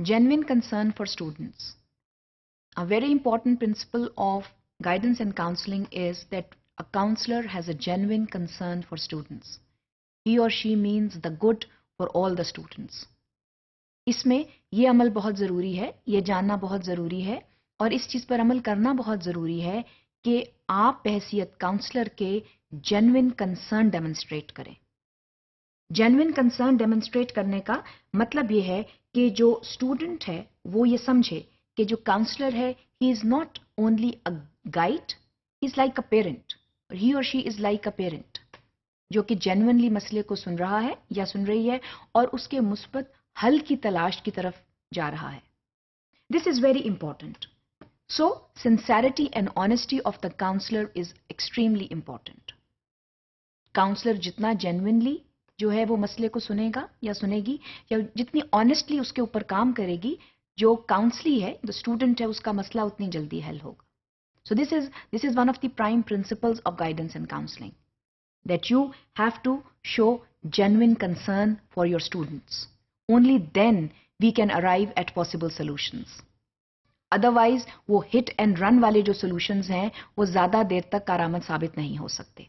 genuine concern for students. A very important principle of guidance and counseling is that a counselor has a genuine concern for students. He or she means the good for all the students. इसमें ये अमल बहुत ज़रूरी है, ये जानना बहुत ज़रूरी है और इस चीज़ पर अमल करना बहुत ज़रूरी है कि आप बहैसियत काउंसलर के जेन्युइन कंसर्न डेमोन्स्ट्रेट करें. जेन्युइन कंसर्न डेमोन्स्ट्रेट करने का मतलब ये है कि जो स्टूडेंट है वो ये समझे कि जो काउंसलर है he is not only a guide, he is like a parent, he or she is like a parent जो कि जेन्युइनली मसले को सुन रहा है या सुन रही है और उसके मुस्बत हल की तलाश की तरफ जा रहा है. This is very important. So, sincerity and honesty of the counselor is extremely important. Counsellor जितना genuinely जो है वो मसले को सुनेगा या सुनेगी या जितनी honestly उसके ऊपर काम करेगी, जो काउंसली है, जो स्टूडेंट है, उसका मसला उतनी जल्दी हल होगा. So this is one of the prime principles of guidance and counseling, that you have to show genuine concern for your students. Only then we can arrive at possible solutions. Otherwise वो hit and run वाले जो solutions हैं वो ज़्यादा देर तक कारआमद साबित नहीं हो सकते.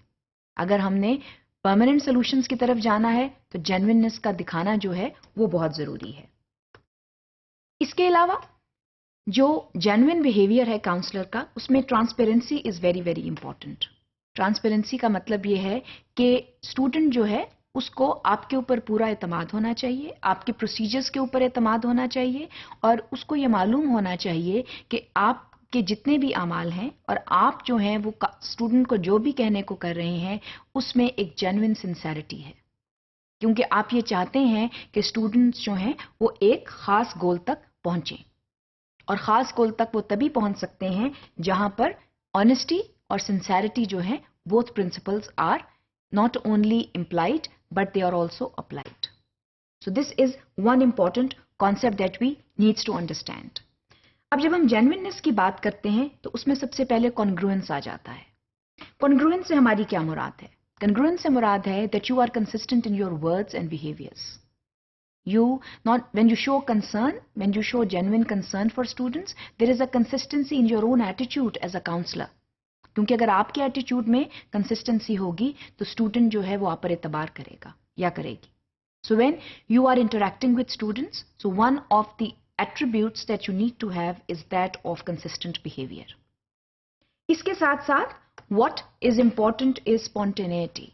अगर हमने परमानेंट सॉल्यूशंस की तरफ जाना है तो जेन्युइननेस का दिखाना जो है वो बहुत ज़रूरी है. इसके अलावा जो जेन्युइन बिहेवियर है काउंसलर का, उसमें transparency is very very important. Transparency का मतलब ये है कि स्टूडेंट जो है उसको आपके ऊपर पूरा एतमाद होना चाहिए, आपके प्रोसीजर्स के ऊपर एतमाद होना चाहिए और उसको ये मालूम होना चाहिए कि आपके जितने भी अमाल हैं और आप जो हैं वो स्टूडेंट को जो भी कहने को कर रहे हैं उसमें एक जेन्युइन सिंसेरिटी है, क्योंकि आप ये चाहते हैं कि स्टूडेंट्स जो हैं वो एक ख़ास गोल तक पहुँचें और ख़ास गोल तक वो तभी पहुँच सकते हैं जहाँ पर ऑनेस्टी और सिंसेरिटी जो है, both principles are not only implied but they are also applied. So this is one important concept that we needs to understand. अब जब हम genuineness की बात करते हैं तो उसमें सबसे पहले congruence आ जाता है. Congruence से हमारी क्या मुराद है? Congruence से मुराद है that you are consistent in your words and behaviors. When you show concern, when you show genuine concern for students, there is a consistency in your own attitude as a counselor. क्योंकि अगर आपके attitude में consistency होगी तो student जो है वो आप पर एतबार करेगा या करेगी. So when you are interacting with students, so one of the attributes that you need to have is that of consistent behaviour. इसके साथ साथ what is important is spontaneity,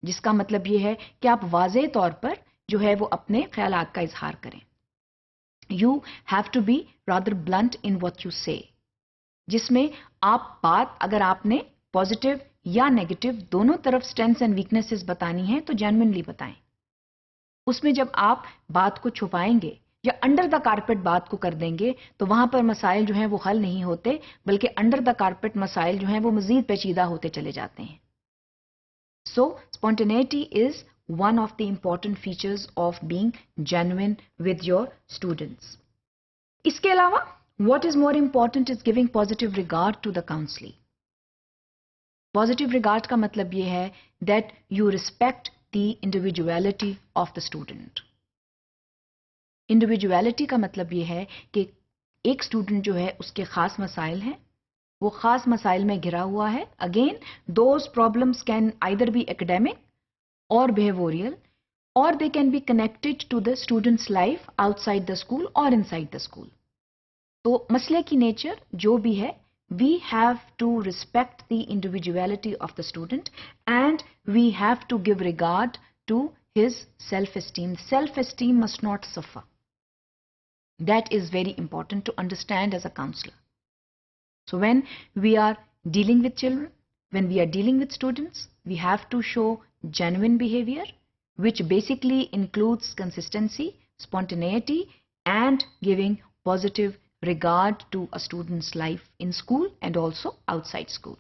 जिसका मतलब ये है कि आप वाज़ेह तौर पर जो है वो अपने ख्यालात का इजहार करें. You have to be rather blunt in what you say, जिसमें आप बात अगर आपने पॉजिटिव या नेगेटिव दोनों तरफ स्ट्रेंथ्स एंड वीकनेसेस बतानी है तो जेन्युइनली बताएं. उसमें जब आप बात को छुपाएंगे या अंडर द कारपेट बात को कर देंगे तो वहां पर मसाइल जो हैं वो हल नहीं होते, बल्कि अंडर द कारपेट मसाइल जो हैं वो मजीद पेचीदा होते चले जाते हैं. So spontaneity is one of the important features of being genuine with your students. इसके अलावा what is more important is giving positive regard to the counselee. Positive regard का मतलब ये है that you respect the individuality of the student. Individuality का मतलब ये है कि एक स्टूडेंट जो है उसके खास मसाइल हैं, वो खास मसाइल में घिरा हुआ है. Again, those problems can either be academic or behavioral, or they can be connected to the student's life outside the school or inside the school. तो मसले की नेचर जो भी है, we have to respect the individuality of the student and we have to give regard to his self-esteem. Self-esteem must not suffer. That is very important to understand as a counselor. So when we are dealing with children, when we are dealing with students, we have to show genuine behavior, which basically includes consistency, spontaneity, and giving positive regard to a student's life in school and also outside school.